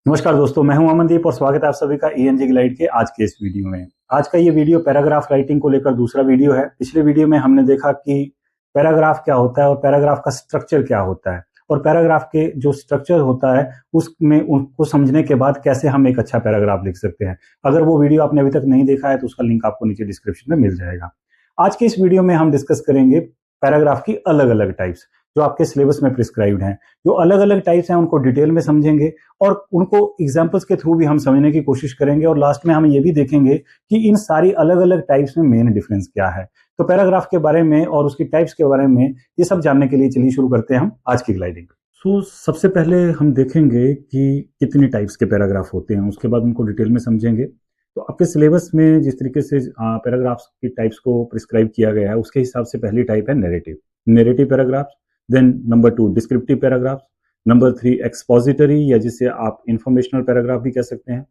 नमस्कार दोस्तों, मैं हूं अमनदीप और स्वागत है आप सभी का ईएनजी ग्लाइड के आज के इस वीडियो में। आज का ये वीडियो पैराग्राफ राइटिंग को लेकर दूसरा वीडियो है। पिछले वीडियो में हमने देखा कि पैराग्राफ क्या होता है और पैराग्राफ का स्ट्रक्चर क्या होता है, और पैराग्राफ के जो स्ट्रक्चर होता है उसमें उनको समझने के बाद कैसे हम एक अच्छा पैराग्राफ लिख सकते हैं। अगर वो वीडियो आपने अभी तक नहीं देखा है तो उसका लिंक आपको नीचे डिस्क्रिप्शन में मिल जाएगा। आज के इस वीडियो में हम डिस्कस करेंगे पैराग्राफ की अलग अलग टाइप्स जो आपके सिलेबस में प्रिस्क्राइब्ड हैं। जो अलग अलग टाइप्स हैं उनको डिटेल में समझेंगे और उनको एग्जाम्पल्स के थ्रू भी हम समझने की कोशिश करेंगे, और लास्ट में हम ये भी देखेंगे कि इन सारी अलग अलग टाइप्स में मेन डिफरेंस क्या है। तो पैराग्राफ के बारे में और उसकी टाइप्स के बारे में ये सब जानने के लिए चलिए शुरू करते हैं हम आज की ग्लाइडिंग। सबसे पहले हम देखेंगे कि कितनी टाइप्स के पैराग्राफ होते हैं, उसके बाद उनको डिटेल में समझेंगे। तो आपके सिलेबस में जिस तरीके से पैराग्राफ्स की टाइप्स को प्रिस्क्राइब किया गया है उसके हिसाब से पहली टाइप है narrative paragraphs. Then number 2 descriptive paragraphs. Number 3 expository या जिसे आप इंफॉर्मेशनल पैराग्राफ भी कह सकते हैं।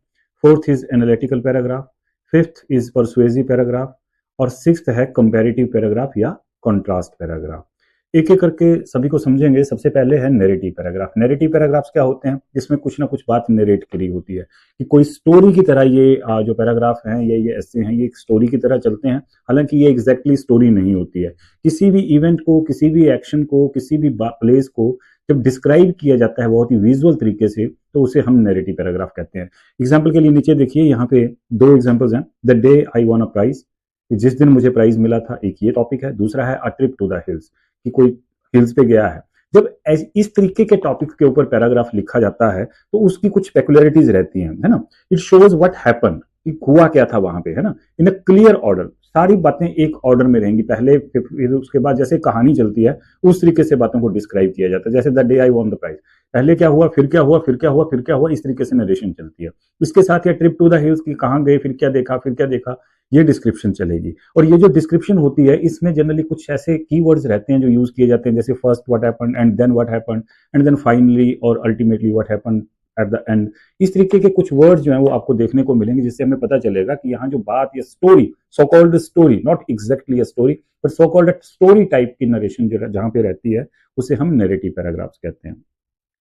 Fourth is analytical paragraph. Fifth is persuasive paragraph. और सिक्स्थ है कंपैरेटिव पैराग्राफ या कॉन्ट्रास्ट पैराग्राफ। एक एक करके सभी को समझेंगे। सबसे पहले है नैरेटिव पैराग्राफ। नैरेटिव पैराग्राफ्स क्या होते हैं? जिसमें कुछ ना कुछ बात नरेट करी होती है कि कोई स्टोरी की तरह ये जो पैराग्राफ हैं ये ऐसे हैं, ये एक स्टोरी की तरह चलते हैं। हालांकि ये एग्जैक्टली स्टोरी नहीं होती है। किसी भी इवेंट को, किसी भी एक्शन को, किसी भी प्लेस को जब डिस्क्राइब किया जाता है बहुत ही विजुअल तरीके से तो उसे हम नैरेटिव पैराग्राफ कहते हैं। एग्जाम्पल के लिए नीचे देखिए, यहाँ पे दो एग्जाम्पल्स हैं। The day I won a prize, जिस दिन मुझे प्राइज मिला था, एक ये टॉपिक है। दूसरा है a trip to the hills, कि कोई हिल्स पे गया है। जब इस तरीके के टॉपिक के ऊपर पैराग्राफ लिखा जाता है तो उसकी कुछ पेकुलरिटीज रहती हैं, है ना। इट शोज व्हाट हैपन, कि हुआ क्या था वहां पे, है ना, इन अ क्लियर ऑर्डर। सारी बातें एक ऑर्डर में रहेंगी, पहले फिर उसके बाद जैसे कहानी चलती है उस तरीके से बातों को डिस्क्राइब किया जाता है। जैसे the day I won the prize, पहले क्या हुआ, फिर क्या हुआ, फिर क्या हुआ, फिर क्या हुआ, इस तरीके से नरेशन चलती है। इसके साथ या ट्रिप टू द हिल्स की, कहाँ गए, फिर क्या देखा, फिर क्या देखा, ये डिस्क्रिप्शन चलेगी। और ये जो डिस्क्रिप्शन होती है इसमें जनरली कुछ ऐसे कीवर्ड्स रहते हैं जो यूज किए जाते हैं, जैसे first what happened, and then what happened, and then finally और ultimately what happened at the end. इस तरीके के कुछ वर्ड्स जो हैं वो आपको देखने को मिलेंगे, जिससे हमें पता चलेगा कि यहाँ जो बात, ये story, so called story, not exactly a story but so called story type की नरेशन जो जहाँ पे रहती है उसे हम नैरेटिव पैराग्राफ्स कहते हैं।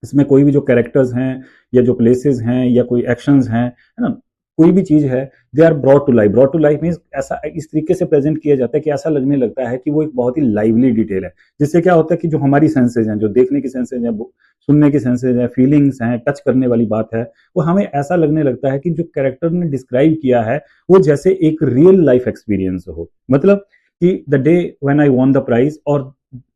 इसमें कोई भी जो कैरेक्टर्स हैं या जो प्लेसेस हैं या कोई एक्शंस हैं, है ना, कोई भी चीज है, they are brought to life. Brought to life means ऐसा इस तरीके से प्रेजेंट किया जाता है कि ऐसा लगने लगता है कि वो एक बहुत ही लाइवली डिटेल है। जिससे क्या होता है कि जो हमारी सेंसेज हैं, जो देखने की सेंसेज हैं, सुनने की सेंसेज हैं, फीलिंग्स हैं, टच करने वाली बात है, वो हमें ऐसा लगने लगता है कि जो कैरेक्टर ने डिस्क्राइब किया है वो जैसे एक रियल लाइफ एक्सपीरियंस हो। मतलब कि the day when I won the prize और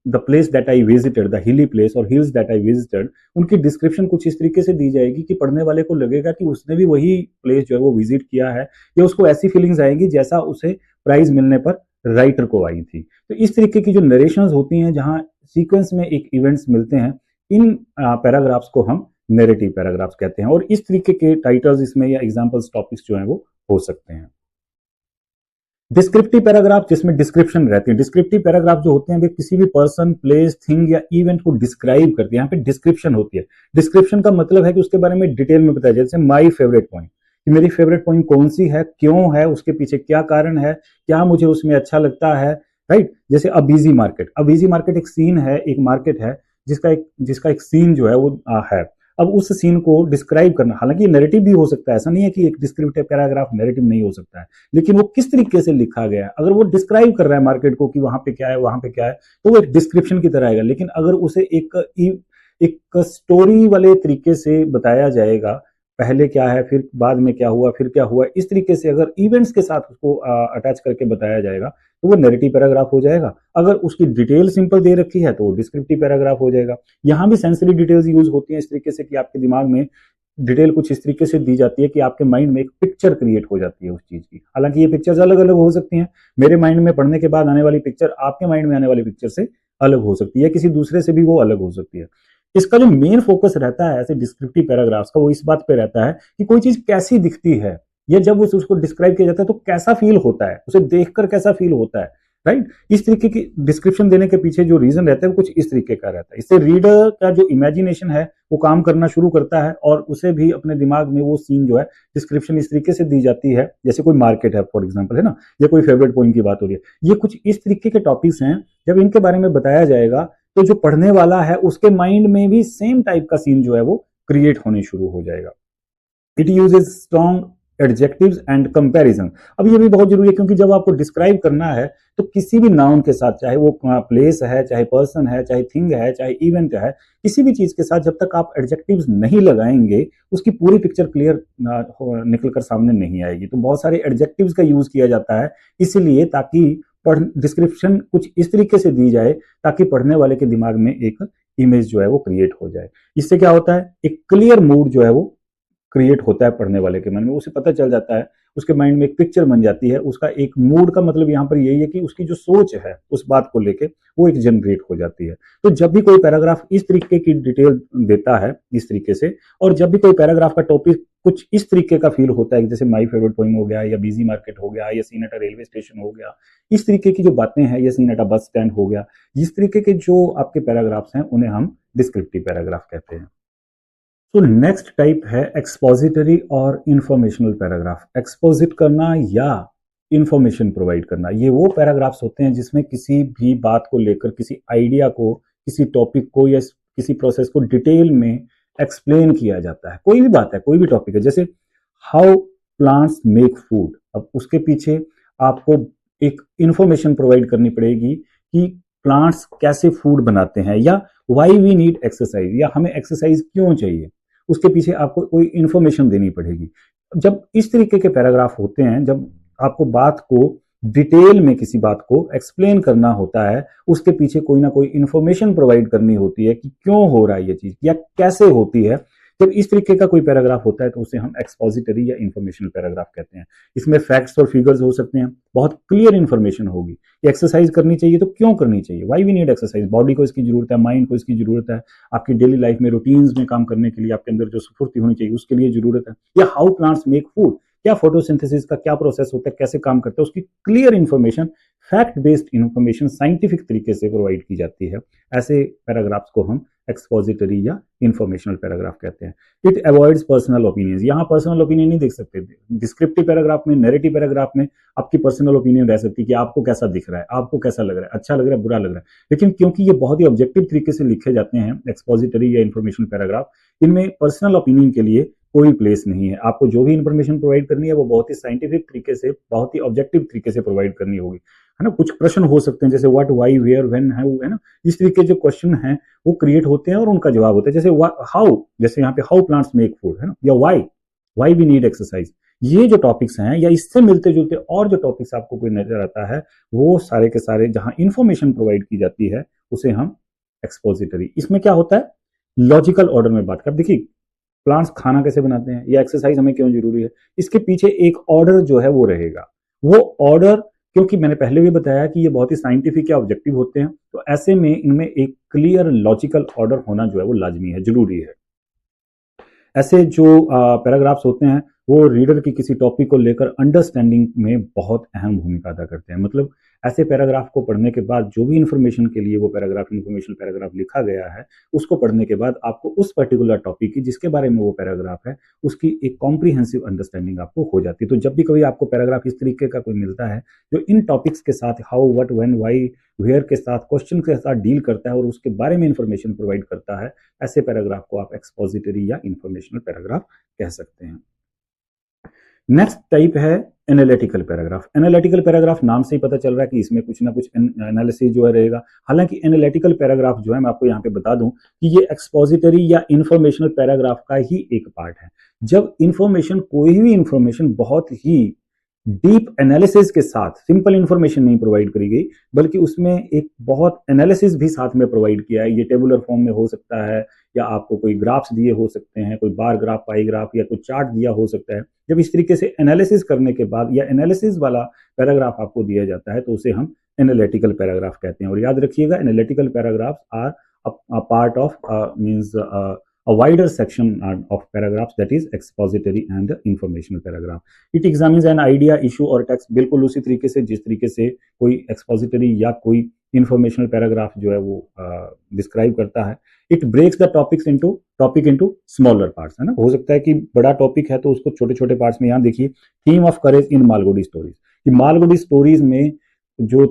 the place that I visited, the hilly place और हिल्स दैट आई विजिटेड, उनकी डिस्क्रिप्शन कुछ इस तरीके से दी जाएगी कि पढ़ने वाले को लगेगा कि उसने भी वही प्लेस जो है वो विजिट किया है, या उसको ऐसी फीलिंग्स आएंगी जैसा उसे प्राइज मिलने पर राइटर को आई थी। तो इस तरीके की जो नरेशंस होती हैं जहां सीक्वेंस में एक इवेंट्स मिलते हैं, इन पैराग्राफ्स को हम नैरेटिव पैराग्राफ्स कहते हैं। और इस तरीके के टाइटल्स इसमें या एग्जाम्पल्स टॉपिक्स जो हैं वो हो सकते हैं। डिस्क्रिप्टिव पैराग्राफ, जिसमें डिस्क्रिप्शन रहती है। डिस्क्रिप्टिव पैराग्राफ जो होते हैं वे किसी भी पर्सन, प्लेस, थिंग या इवेंट को डिस्क्राइब करती है। यहाँ पे डिस्क्रिप्शन होती है। डिस्क्रिप्शन का मतलब है कि उसके बारे में डिटेल में बताया जाए। जैसे माई फेवरेट पॉइंट, कि मेरी फेवरेट पॉइंट कौन सी है, क्यों है, उसके पीछे क्या कारण है, क्या मुझे उसमें अच्छा लगता है, राइट। जैसे a busy market, a busy market एक सीन है, एक मार्केट है जिसका एक सीन जो है वो है। अब उस सीन को डिस्क्राइब करना, हालांकि नैरेटिव भी हो सकता है, ऐसा नहीं है कि एक डिस्क्रिप्टिव पैराग्राफ नैरेटिव नहीं हो सकता है, लेकिन वो किस तरीके से लिखा गया है। अगर वो डिस्क्राइब कर रहा है मार्केट को कि वहां पे क्या है, वहां पे क्या है, तो वो एक डिस्क्रिप्शन की तरह आएगा। लेकिन अगर उसे एक स्टोरी वाले तरीके से बताया जाएगा, पहले क्या है, फिर बाद में क्या हुआ, फिर क्या हुआ, इस तरीके से अगर इवेंट्स के साथ उसको अटैच करके बताया जाएगा तो वो नैरेटिव पैराग्राफ हो जाएगा। अगर उसकी डिटेल सिंपल दे रखी है तो वो डिस्क्रिप्टिव पैराग्राफ हो जाएगा। यहाँ भी सेंसरी डिटेल्स यूज होती हैं इस तरीके से कि आपके दिमाग में डिटेल कुछ इस तरीके से दी जाती है कि आपके माइंड में एक पिक्चर क्रिएट हो जाती है उस चीज की। हालांकि ये पिक्चर्स अलग अलग हो सकती हैं। मेरे माइंड में पढ़ने के बाद आने वाली पिक्चर आपके माइंड में आने वाली पिक्चर से अलग हो सकती है, किसी दूसरे से भी वो अलग हो सकती है। इसका जो मेन फोकस रहता है ऐसे डिस्क्रिप्टिव पैराग्राफ्स का, वो इस बात पे रहता है कि कोई चीज कैसी दिखती है, या जब उसको डिस्क्राइब किया जाता है तो कैसा फील होता है, उसे देखकर कैसा फील होता है, राइट। इस तरीके की डिस्क्रिप्शन देने के पीछे जो रीजन रहता है वो कुछ इस तरीके का रहता है। इससे रीडर का जो इमेजिनेशन है वो काम करना शुरू करता है, और उसे भी अपने दिमाग में वो सीन जो है डिस्क्रिप्शन इस तरीके से दी जाती है। जैसे कोई मार्केट है फॉर एग्जाम्पल, है ना, या कोई फेवरेट पॉइंट की बात हो रही है, ये कुछ इस तरीके के टॉपिक्स हैं। जब इनके बारे में बताया जाएगा तो जो पढ़ने वाला है उसके माइंड में भी सेम टाइप का सीन जो है वो क्रिएट होने शुरू हो जाएगा। It uses strong adjectives and comparison. अब ये भी बहुत जरूरी है क्योंकि जब आपको डिस्क्राइब करना है तो किसी भी नाउन के साथ, चाहे वो प्लेस है, चाहे पर्सन है, चाहे थिंग है, चाहे इवेंट है, किसी भी चीज के साथ जब तक आप एडजेक्टिव्स नहीं लगाएंगे उसकी पूरी पिक्चर क्लियर निकल कर सामने नहीं आएगी। तो बहुत सारे एडजेक्टिव्स का यूज किया जाता है इसलिए ताकि डिस्क्रिप्शन कुछ इस तरीके से दी जाए ताकि पढ़ने वाले के दिमाग में एक इमेज जो है वो क्रिएट हो जाए। इससे क्या होता है, एक क्लियर मूड जो है वो क्रिएट होता है पढ़ने वाले के मन में, उसे पता चल जाता है, उसके माइंड में एक पिक्चर बन जाती है, उसका एक मूड का मतलब यहाँ पर यही है कि उसकी जो सोच है उस बात को लेके वो एक जनरेट हो जाती है। तो जब भी कोई पैराग्राफ इस तरीके की डिटेल देता है इस तरीके से, और जब भी कोई पैराग्राफ का टॉपिक कुछ इस तरीके का फील होता है जैसे माई फेवरेट पोइम हो गया, या बिजी मार्केट हो गया, या scene at a railway station हो गया, इस तरीके की जो बातें हैं, या scene at a bus stand हो गया, इस तरीके के जो आपके पैराग्राफ्स हैं उन्हें हम डिस्क्रिप्टिव पैराग्राफ कहते हैं। तो नेक्स्ट टाइप है एक्सपोजिटरी और इंफॉर्मेशनल पैराग्राफ। एक्सपोजिट करना या इंफॉर्मेशन प्रोवाइड करना, ये वो पैराग्राफ्स होते हैं जिसमें किसी भी बात को लेकर, किसी आइडिया को, किसी टॉपिक को या किसी प्रोसेस को डिटेल में एक्सप्लेन किया जाता है। कोई भी बात है, कोई भी टॉपिक है, जैसे हाउ प्लांट्स मेक फूड, अब उसके पीछे आपको एक इंफॉर्मेशन प्रोवाइड करनी पड़ेगी कि प्लांट्स कैसे फूड बनाते हैं, या वाई वी नीड एक्सरसाइज, या हमें एक्सरसाइज क्यों चाहिए, उसके पीछे आपको कोई इंफॉर्मेशन देनी पड़ेगी। जब इस तरीके के पैराग्राफ होते हैं, जब आपको बात को डिटेल में किसी बात को एक्सप्लेन करना होता है, उसके पीछे कोई ना कोई इंफॉर्मेशन प्रोवाइड करनी होती है कि क्यों हो रहा है ये चीज या कैसे होती है। जब इस तरीके का कोई पैराग्राफ होता है तो उसे हम एक्सपोजिटरी या इंफॉर्मेशनल पैराग्राफ कहते हैं। इसमें फैक्ट्स और फिगर्स हो सकते हैं, बहुत क्लियर इंफॉर्मेशन होगी। एक्सरसाइज करनी चाहिए तो क्यों करनी चाहिए, why we need exercise, body को इसकी जरूरत है, माइंड को इसकी जरूरत है, आपकी डेली लाइफ में रूटीन्स में काम करने के लिए आपके अंदर जो स्फूर्ति होनी चाहिए उसके लिए जरूरत है। या हाउ प्लांट्स मेक फूड, क्या फोटोसिंथेसिस का क्या प्रोसेस होता है, कैसे काम करता है, उसकी clear information, fact based information scientific तरीके से प्रोवाइड की जाती है। ऐसे पैराग्राफ्स को हम एक्सपोजिटरी या इंफॉर्मेशनल पैराग्राफ कहते हैं। इट अवॉइड्स पर्सनल ओपिनियंस, यहाँ पर्सनल ओपिनियन नहीं देख सकते। डिस्क्रिप्टिव पैराग्राफ में, नैरेटिव पैराग्राफ में आपकी पर्सनल ओपिनियन रह सकती है कि आपको कैसा दिख रहा है, आपको कैसा लग रहा है, अच्छा लग रहा है, बुरा लग रहा है। लेकिन क्योंकि ये बहुत ही ऑब्जेक्टिव तरीके से लिखे जाते हैं एक्सपोजिटरी या इंफॉर्मेशनल पैराग्राफ, इनमें पर्सनल ओपिनियन के लिए कोई प्लेस नहीं है। आपको जो भी इंफॉर्मेशन प्रोवाइड करनी है वो बहुत ही साइंटिफिक तरीके से, बहुत ही ऑब्जेक्टिव तरीके से प्रोवाइड करनी होगी, है ना। कुछ प्रश्न हो सकते हैं जैसे व्हाट, व्हाई, वेयर, व्हेन, है ना, इस तरीके जो क्वेश्चन हैं वो क्रिएट होते हैं और उनका जवाब होता है। जैसे हाउ, जैसे यहाँ पे हाउ प्लांट्स मेक फूड, है ना, या व्हाई वी नीड एक्सरसाइज। ये जो टॉपिक्स हैं या इससे मिलते जुलते और जो टॉपिक्स आपको कोई नजर आता है वो सारे के सारे जहां इंफॉर्मेशन प्रोवाइड की जाती है उसे हम एक्सपोजिटरी। इसमें क्या होता है, लॉजिकल ऑर्डर में बात कर, देखिए प्लांट्स खाना कैसे बनाते हैं या एक्सरसाइज हमें क्यों जरूरी है, इसके पीछे एक ऑर्डर जो है वो रहेगा। वो ऑर्डर, क्योंकि मैंने पहले भी बताया कि ये बहुत ही साइंटिफिक या ऑब्जेक्टिव होते हैं, तो ऐसे में इनमें एक क्लियर लॉजिकल ऑर्डर होना जो है वो लाजमी है, जरूरी है। ऐसे जो पैराग्राफ्स होते हैं वो रीडर की किसी टॉपिक को लेकर अंडरस्टैंडिंग में बहुत अहम भूमिका अदा करते हैं। मतलब ऐसे पैराग्राफ को पढ़ने के बाद जो भी इंफॉर्मेशन के लिए वो पैराग्राफ, इंफॉर्मेशन पैराग्राफ लिखा गया है, उसको पढ़ने के बाद आपको उस पर्टिकुलर टॉपिक की जिसके बारे में वो पैराग्राफ है उसकी एक कॉम्प्रिहेंसिव अंडरस्टैंडिंग आपको हो जाती है। तो जब भी कभी आपको पैराग्राफ इस तरीके का कोई मिलता है जो इन टॉपिक्स के साथ how, what, when, why, where के साथ, क्वेश्चन के साथ डील करता है और उसके बारे में इंफॉर्मेशन प्रोवाइड करता है, ऐसे पैराग्राफ को आप एक्सपोजिटरी या इंफॉर्मेशनल पैराग्राफ कह सकते हैं। नेक्स्ट टाइप है एनालिटिकल पैराग्राफ। एनालिटिकल पैराग्राफ नाम से ही पता चल रहा है कि इसमें कुछ ना कुछ एनालिसिस जो है रहेगा। हालांकि एनालिटिकल पैराग्राफ जो है, मैं आपको यहाँ पे बता दूं कि ये एक्सपोजिटरी या इंफॉर्मेशनल पैराग्राफ का ही एक पार्ट है। जब इंफॉर्मेशन, कोई भी इंफॉर्मेशन बहुत ही डीप एनालिसिस के साथ, सिंपल इंफॉर्मेशन नहीं प्रोवाइड करी गई बल्कि उसमें एक बहुत एनालिसिस भी साथ में प्रोवाइड किया है। ये टेबुलर फॉर्म में हो सकता है या आपको कोई ग्राफ्स दिए हो सकते हैं, कोई बार ग्राफ, पाई ग्राफ या कोई चार्ट दिया हो सकता है। जब इस तरीके से एनालिसिस करने के बाद या एनालिसिस वाला पैराग्राफ आपको दिया जाता है तो उसे हम एनालिटिकल पैराग्राफ कहते हैं। और याद रखिएगा, analytical paragraphs are a part of means a wider section of paragraphs, that is expository and informational paragraph. It examines an idea, issue और text, बिल्कुल उसी तरीके से जिस तरीके से कोई expository या कोई informational paragraph जो है वो डिस्क्राइब करता है। It breaks the topic into smaller parts, है ना। हो सकता है कि बड़ा टॉपिक है तो उसको छोटे छोटे पार्ट्स में, यहाँ देखिए theme of courage in Malgudi stories, कि मालगुडी स्टोरीज में जो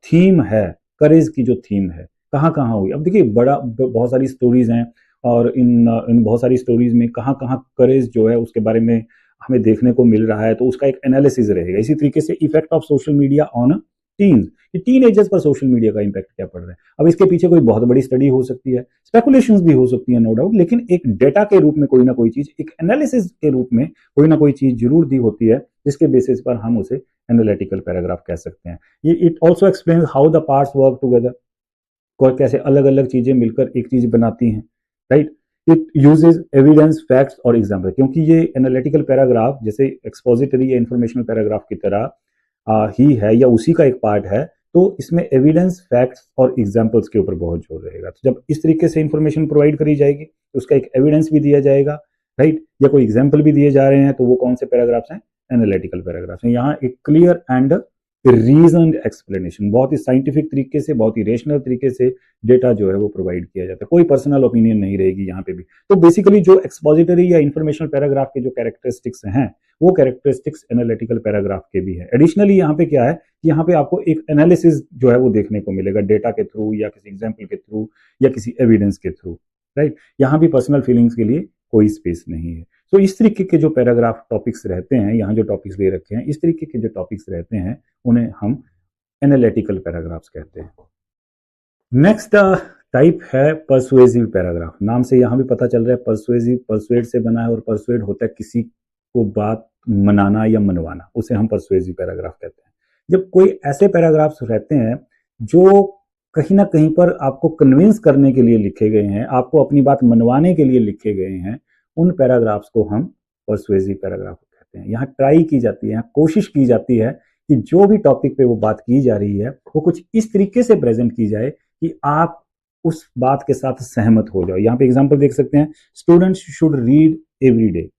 थीम है, करेज की जो थीम है, कहाँ कहाँ हुई। अब देखिए बहुत सारी स्टोरीज हैं और इन बहुत सारी स्टोरीज में कहाँ कहाँ करेज जो है उसके बारे में हमें देखने को मिल रहा है, तो उसका एक एनालिसिस रहेगा। इसी तरीके से effect of social media on teens, कि टीन एजर्स पर सोशल मीडिया का इम्पैक्ट क्या पड़ रहा है। अब इसके पीछे कोई बहुत बड़ी स्टडी हो सकती है, स्पेकुलेशंस भी हो सकती है नो डाउट, लेकिन एक डेटा के रूप में कोई ना कोई चीज, एक एनालिसिस के रूप में कोई ना कोई चीज जरूर दी होती है, जिसके बेसिस पर हम उसे एनालिटिकल पैराग्राफ कह सकते हैं। ये it also explains how the parts work together, कैसे अलग अलग चीजें मिलकर एक चीज बनाती हैं, right. It uses evidence, facts और एग्जाम्पल, क्योंकि ये एनालिटिकल पैराग्राफ जैसे एक्सपोजिटरी या इंफॉर्मेशनल पैराग्राफ की तरह ही है या उसी का एक पार्ट है, तो इसमें एविडेंस, फैक्ट्स और एग्जाम्पल्स के ऊपर बहुत जोर रहेगा। तो जब इस तरीके से इंफॉर्मेशन प्रोवाइड करी जाएगी तो उसका एक एविडेंस भी दिया जाएगा, राइट, या कोई एग्जाम्पल भी दिए जा रहे हैं, तो वो कौन से पैराग्राफ्स हैं, एनालिटिकल पैराग्राफ्स हैं। यहाँ एक क्लियर एंड रीजन एक्सप्लेनेशन, बहुत ही साइंटिफिक तरीके से, बहुत ही रेशनल तरीके से डेटा जो है वो प्रोवाइड किया जाता है, कोई पर्सनल ओपिनियन नहीं रहेगी यहाँ पे भी। तो बेसिकली जो एक्सपोजिटरी या इंफॉर्मेशनल पैराग्राफ के जो कैरेक्टरिस्टिक्स हैं, वो कैरेक्टरिस्टिक्स एनालिटिकल पैराग्राफ के भी है। एडिशनली यहाँ पे क्या है कि यहाँ पे आपको एक एनालिसिस जो है वो देखने को मिलेगा, डेटा के थ्रू या किसी एग्जाम्पल के थ्रू या किसी एविडेंस के थ्रू, राइट। यहाँ भी पर्सनल फीलिंग्स के लिए कोई स्पेस नहीं है। तो इस तरीके के जो पैराग्राफ टॉपिक्स रहते हैं, यहाँ जो टॉपिक्स दे रखे हैं, इस तरीके के जो टॉपिक्स रहते हैं उन्हें हम एनालिटिकल पैराग्राफ्स कहते हैं। नेक्स्ट टाइप है परसुएसिव पैराग्राफ। नाम से यहाँ भी पता चल रहा है परसुएसिव, परसुएड से बना है, और परसुएड होता है किसी को बात मनाना या मनवाना, उसे हम परसुएसिव पैराग्राफ कहते हैं। जब कोई ऐसे पैराग्राफ्स रहते हैं जो कहीं ना कहीं पर आपको कन्विंस करने के लिए लिखे गए हैं, आपको अपनी बात मनवाने के लिए लिखे गए हैं, उन पैराग्राफ्स को हम परसुएसिव पैराग्राफ कहते हैं। यहाँ ट्राई की जाती है, यहाँ कोशिश की जाती है कि जो भी टॉपिक पे वो बात की जा रही है वो कुछ इस तरीके से प्रेजेंट की जाए कि आप उस बात के साथ सहमत हो जाओ। यहाँ पे एग्जांपल देख सकते हैं, students should read every day, है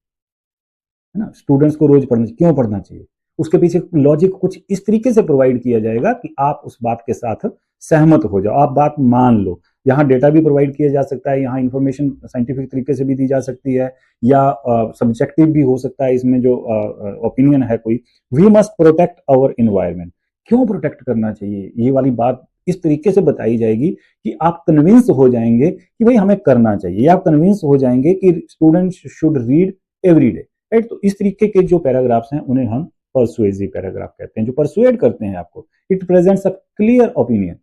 ना, स्टूडेंट्स को रोज पढ़ना चाहिए। क्यों पढ़ना चाहिए, उसके पीछे लॉजिक कुछ इस तरीके से प्रोवाइड किया जाएगा कि आप उस बात के साथ सहमत हो जाओ, आप बात मान लो। यहाँ डेटा भी प्रोवाइड किया जा सकता है, यहाँ इंफॉर्मेशन साइंटिफिक तरीके से भी दी जा सकती है, या सब्जेक्टिव भी हो सकता है इसमें जो ओपिनियन है कोई। We must protect our environment, क्यों प्रोटेक्ट करना चाहिए, ये वाली बात इस तरीके से बताई जाएगी कि आप कन्विंस हो जाएंगे कि भाई हमें करना चाहिए, या आप कन्विंस हो जाएंगे कि students should read every day, right. तो इस तरीके के जो पैराग्राफ्स हैं उन्हें हम परसुएसिव पैराग्राफ कहते हैं, जो परसुएड करते हैं आपको। It presents a clear opinion,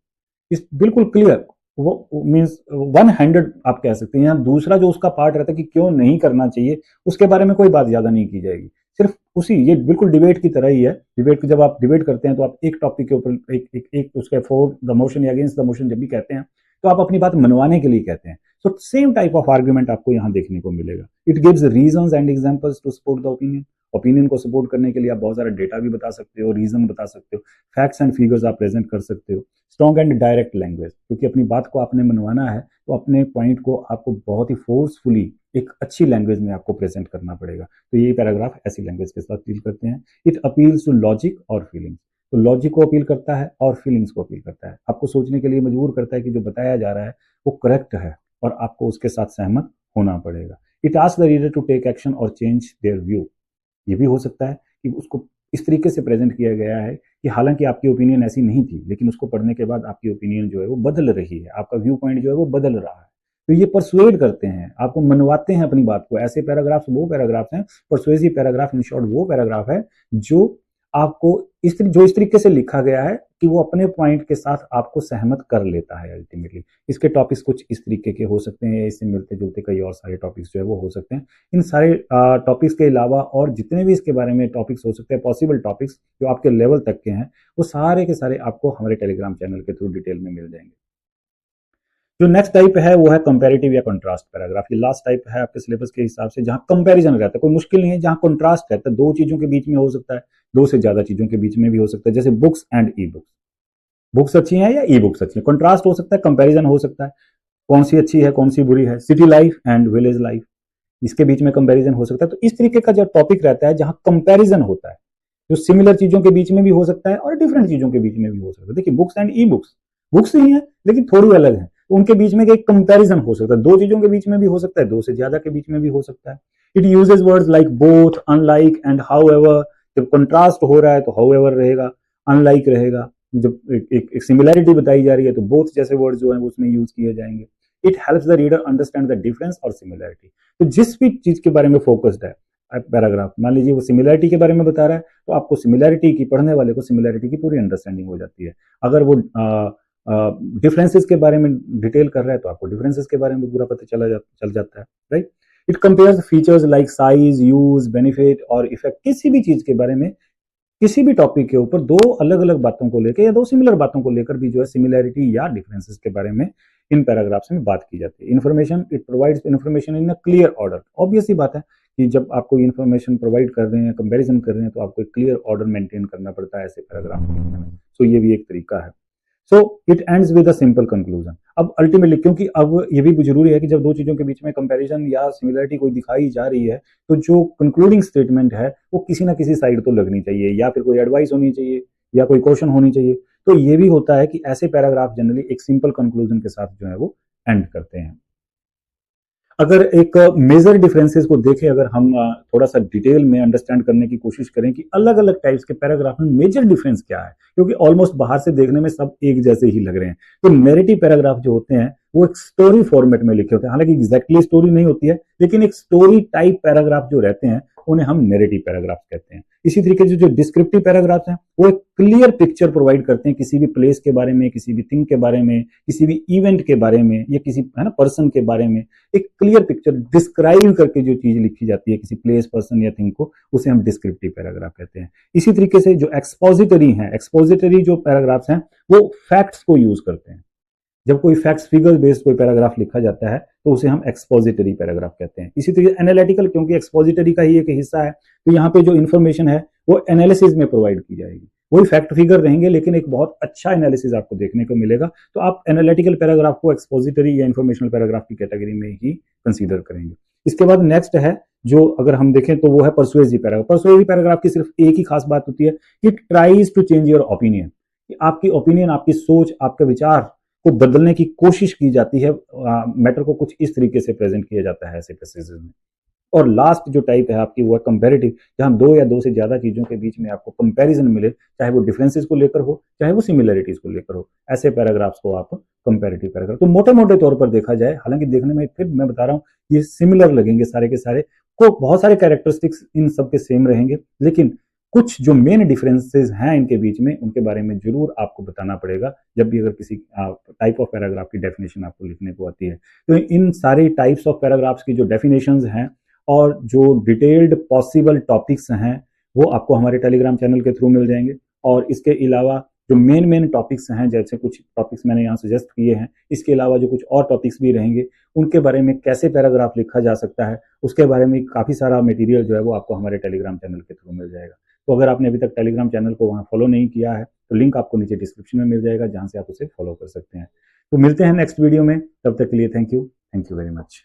इस बिल्कुल क्लियर, वो मीन्स वन हैंडेड आप कह सकते हैं। यहाँ दूसरा जो उसका पार्ट रहता है कि क्यों नहीं करना चाहिए, उसके बारे में कोई बात ज्यादा नहीं की जाएगी, सिर्फ उसी, ये बिल्कुल डिबेट की तरह ही है। डिबेट की जब आप डिबेट करते हैं तो आप एक टॉपिक के ऊपर एक उसके फॉर द मोशन या अगेंस्ट द मोशन जब भी कहते हैं तो आप अपनी बात मनवाने के लिए कहते हैं। So same type of argument आपको यहाँ देखने को मिलेगा। It gives reasons and examples to support the opinion. Opinion को सपोर्ट करने के लिए आप बहुत सारा डेटा भी बता सकते हो, रीजन बता सकते हो, फैक्ट्स एंड फिगर्स आप प्रेजेंट कर सकते हो। स्ट्रॉन्ग एंड डायरेक्ट लैंग्वेज, क्योंकि अपनी बात को आपने मनवाना है तो अपने पॉइंट को आपको बहुत ही फोर्सफुली एक अच्छी लैंग्वेज में आपको प्रेजेंट करना पड़ेगा। तो ये पैराग्राफ ऐसी लैंग्वेज के साथ डील करते हैं। इट अपील्स टू लॉजिक और फीलिंग्स, तो लॉजिक को अपील करता है और फीलिंग्स को अपील करता है, आपको सोचने के लिए मजबूर करता है कि जो बताया जा रहा है वो करेक्ट है और आपको उसके साथ सहमत होना पड़ेगा। It asks the reader to take action और चेंज देयर व्यू, ये भी हो सकता है कि उसको इस तरीके से प्रेजेंट किया गया है कि हालांकि आपकी ओपिनियन ऐसी नहीं थी, लेकिन उसको पढ़ने के बाद आपकी ओपिनियन जो है वो बदल रही है, आपका व्यू पॉइंट जो है वो बदल रहा है। तो ये परसुएड करते हैं, आपको मनवाते हैं अपनी बात को। ऐसे पैराग्राफ्स वो पैराग्राफ्स हैं, परसुएसिव पैराग्राफ इन शॉर्ट वो पैराग्राफ है जो आपको इस तरीके से लिखा गया है कि वो अपने पॉइंट के साथ आपको सहमत कर लेता है अल्टीमेटली। इसके टॉपिक्स कुछ इस तरीके के हो सकते हैं, इससे मिलते जुलते कई और सारे टॉपिक्स जो है वो हो सकते हैं। इन सारे टॉपिक्स के अलावा और जितने भी इसके बारे में टॉपिक्स हो सकते हैं, पॉसिबल टॉपिक्स जो आपके लेवल तक के हैं, वो सारे के सारे आपको हमारे टेलीग्राम चैनल के थ्रू डिटेल में मिल जाएंगे। जो नेक्स्ट टाइप है वो है कंपैरेटिव या कंट्रास्ट पैराग्राफ। ये लास्ट टाइप है आपके सिलेबस के हिसाब से, जहां कंपैरिजन रहता है, कोई मुश्किल नहीं है, जहां कंट्रास्ट रहता है, दो चीजों के बीच में हो सकता है, दो से ज्यादा चीजों के बीच में भी हो सकता है, जैसे books and e books, books अच्छी हैं या ई बुक्स अच्छी हैं। कंट्रास्ट हो सकता है, कंपैरिजन हो सकता है, कौन सी अच्छी है कौन सी बुरी है। City life and village life, इसके बीच में कंपैरिजन हो सकता है। तो इस तरीके का जो टॉपिक रहता है जहां कंपैरिजन होता है, जो सिमिलर चीजों के बीच में भी हो सकता है और डिफरेंट चीजों के बीच में भी हो सकता है। देखिए books and e books, books ही है लेकिन थोड़ी अलग है, तो उनके बीच में एक कंपैरिजन हो सकता है, दो चीजों के बीच में भी हो सकता है, दो से ज्यादा के बीच में भी हो सकता है। It uses words like both, unlike and however. जब कंट्रास्ट हो रहा है तो हाउएवर रहेगा, अनलाइक रहेगा। जब एक सिमिलैरिटी बताई जा रही है तो बोथ जैसे वर्ड जो है उसमें यूज किए जाएंगे। It helps the reader understand the difference और सिमिलैरिटी। तो जिस भी चीज के बारे में फोकस्ड है पैराग्राफ, मान लीजिए वो सिमिलैरिटी के बारे में बता रहा है, तो आपको सिमिलैरिटी की, पढ़ने वाले को सिमिलैरिटी की पूरी अंडरस्टैंडिंग हो जाती है। अगर वो डिफरेंसेस के बारे में डिटेल कर रहा है तो आपको डिफरेंसेस के बारे में पूरा पता चल जाता है, right. It compares features like size, use, benefit और इफेक्ट। किसी भी चीज के बारे में, किसी भी टॉपिक के ऊपर दो अलग अलग बातों को लेकर या दो सिमिलर बातों को लेकर भी जो है सिमिलैरिटी या डिफरेंसेस के बारे में इन पैराग्राफ्स में बात की जाती है। Information, it provides information in a clear order. Obvious ही बात है कि जब आपको इन्फॉर्मेशन प्रोवाइड कर रहे हैं, कंपैरिजन कर रहे हैं, तो आपको एक क्लियर ऑर्डर मेंटेन करना पड़ता है ऐसे पैराग्राफ लिखने में। सो ये भी एक तरीका है। So it ends with a simple conclusion. अब अल्टीमेटली, क्योंकि अब ये भी जरूरी है कि जब दो चीजों के बीच में कंपैरिजन या सिमिलरिटी कोई दिखाई जा रही है, तो जो कंक्लूडिंग स्टेटमेंट है वो किसी ना किसी साइड तो लगनी चाहिए, या फिर कोई एडवाइस होनी चाहिए या कोई क्वेश्चन होनी चाहिए। तो ये भी होता है कि ऐसे पैराग्राफ जनरली एक सिंपल कंक्लूजन के साथ जो है वो एंड करते हैं। अगर एक मेजर डिफरेंसेस को देखें, अगर हम थोड़ा सा डिटेल में अंडरस्टैंड करने की कोशिश करें कि अलग अलग टाइप्स के पैराग्राफ में मेजर डिफरेंस क्या है, क्योंकि ऑलमोस्ट बाहर से देखने में सब एक जैसे ही लग रहे हैं। तो नैरेटिव पैराग्राफ जो होते हैं वो एक स्टोरी फॉर्मेट में लिखे होते हैं, हालांकि एग्जैक्टली स्टोरी नहीं होती है, लेकिन एक स्टोरी टाइप पैराग्राफ जो रहते हैं उन्हें हम नैरेटिव पैराग्राफ कहते हैं। इसी तरीके से जो डिस्क्रिप्टिव पैराग्राफ हैं वो एक क्लियर पिक्चर प्रोवाइड करते हैं किसी भी प्लेस के बारे में, किसी भी थिंग के बारे में, किसी भी इवेंट के बारे में, या किसी पर्सन के बारे में। एक क्लियर पिक्चर डिस्क्राइब करके जो चीज लिखी जाती है किसी प्लेस, पर्सन या थिंग को, उसे हम डिस्क्रिप्टिव पैराग्राफ कहते हैं। इसी तरीके से जो एक्सपोजिटरी है, एक्सपोजिटरी जो पैराग्राफ्स हैं वो फैक्ट्स को यूज करते हैं। जब कोई फैक्ट्स फिगर बेस्ड कोई पैराग्राफ लिखा जाता है तो उसे हम एक्सपोजिटरी पैराग्राफ कहते हैं। इसी तरीके एनालिटिकल, क्योंकि एक्सपोजिटरी का ही एक हिस्सा है, तो यहाँ पे जो इन्फॉर्मेशन है वो एनालिसिस में प्रोवाइड की जाएगी। वही फैक्ट फिगर रहेंगे लेकिन एक बहुत अच्छा एनालिसिस आपको देखने को मिलेगा। तो आप एनालिटिकल पैराग्राफ को एक्सपोजिटरी या इन्फॉर्मेशनल पैराग्राफ की कैटेगरी में ही कंसीडर करेंगे। इसके बाद नेक्स्ट है जो अगर हम देखें तो वो है परसुएसिव पैराग्राफ। परसुएसिव पैराग्राफ की सिर्फ एक ही खास बात होती है कि it tries to change your opinion. आपकी ओपिनियन, आपकी सोच, आपके विचार को बदलने की कोशिश की जाती है, मैटर को कुछ इस तरीके से प्रेजेंट किया जाता है ऐसे पैसेजेस में। और लास्ट जो टाइप है आपकी वो है कंपैरेटिव, जहां दो या दो से ज्यादा चीजों के बीच में आपको कंपैरिजन मिले, चाहे वो डिफरेंसेस को लेकर हो, चाहे वो सिमिलरिटीज को लेकर हो। ऐसे पैराग्राफ्स को आप कंपैरेटिव पैराग्राफ। तो मोटे मोटे तौर पर देखा जाए, हालांकि देखने में फिर मैं बता रहा हूँ ये सिमिलर लगेंगे सारे के सारे, को बहुत सारे कैरेक्टरिस्टिक्स इन सब के सेम रहेंगे, लेकिन कुछ जो मेन डिफरेंसेस हैं इनके बीच में, उनके बारे में जरूर आपको बताना पड़ेगा जब भी अगर किसी टाइप ऑफ पैराग्राफ की डेफिनेशन आपको लिखने को आती है। तो इन सारे टाइप्स ऑफ पैराग्राफ्स की जो डेफिनेशंस हैं और जो डिटेल्ड पॉसिबल टॉपिक्स हैं वो आपको हमारे टेलीग्राम चैनल के थ्रू मिल जाएंगे। और इसके अलावा जो मेन टॉपिक्स हैं, जैसे कुछ टॉपिक्स मैंने यहाँ सजेस्ट किए हैं, इसके अलावा जो कुछ और टॉपिक्स भी रहेंगे उनके बारे में, कैसे पैराग्राफ लिखा जा सकता है उसके बारे में काफ़ी सारा मटेरियल जो है वो आपको हमारे टेलीग्राम चैनल के थ्रू मिल जाएगा। तो अगर आपने अभी तक टेलीग्राम चैनल को वहाँ फॉलो नहीं किया है तो लिंक आपको नीचे डिस्क्रिप्शन में मिल जाएगा, जहाँ से आप उसे फॉलो कर सकते हैं। तो मिलते हैं नेक्स्ट वीडियो में, तब तक के लिए थैंक यू वेरी मच।